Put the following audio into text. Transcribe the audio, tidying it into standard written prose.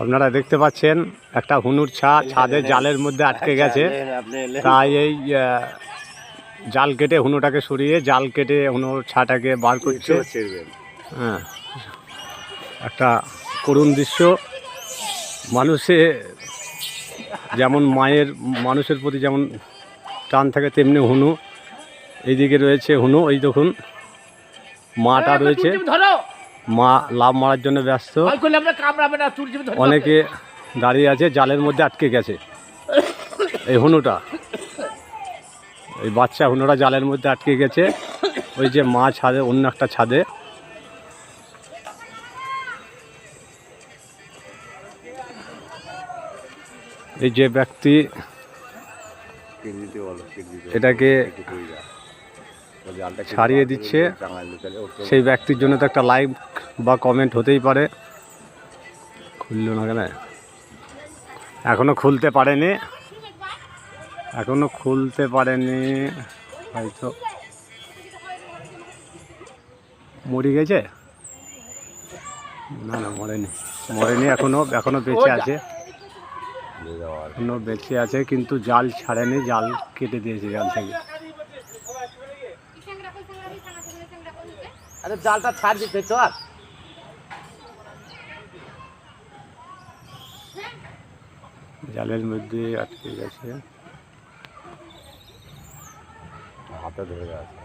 আপনারা দেখতে পাচ্ছেন একটা হুনুর ছাদে জালের মধ্যে আটকে গেছে, তাই এই জাল কেটে হুনুটাকে সরিয়ে জাল কেটে হুনুর ছাটাকে বার করছে। হ্যাঁ, একটা করুণ দৃশ্য। মানুষে যেমন মানুষের প্রতি যেমন টান থাকে, তেমনি হুনু এইদিকে রয়েছে। হুনু এই দেখুন, মাটা রয়েছে, মা লাভ মারার জন্য ব্যস্ত। অনেকে দাঁড়িয়ে আছে, জালের মধ্যে আটকে গেছে এই হুনুটা। এই বাচ্চা হুনুরা জালের মধ্যে আটকে গেছে। ওই যে মা ছাদে, অন্য একটা ছাদে। এই যে ব্যক্তি এটাকে ছাড়িয়ে দিচ্ছে, সেই ব্যক্তির জন্য তো একটা লাইক বা কমেন্ট হতেই পারে। খুললো না কেন? এখনো খুলতে পারেনি, হয়তো মরে গেছে। না, মরেনি, এখনো বেঁচে আছে, কিন্তু জাল ছাড়েনি, জাল কেটে দিয়েছে জাল থেকে। জালটা ছাড় দিতে তো আর জালের মধ্যে আটকে গেছে, হাতে ধরে আছে।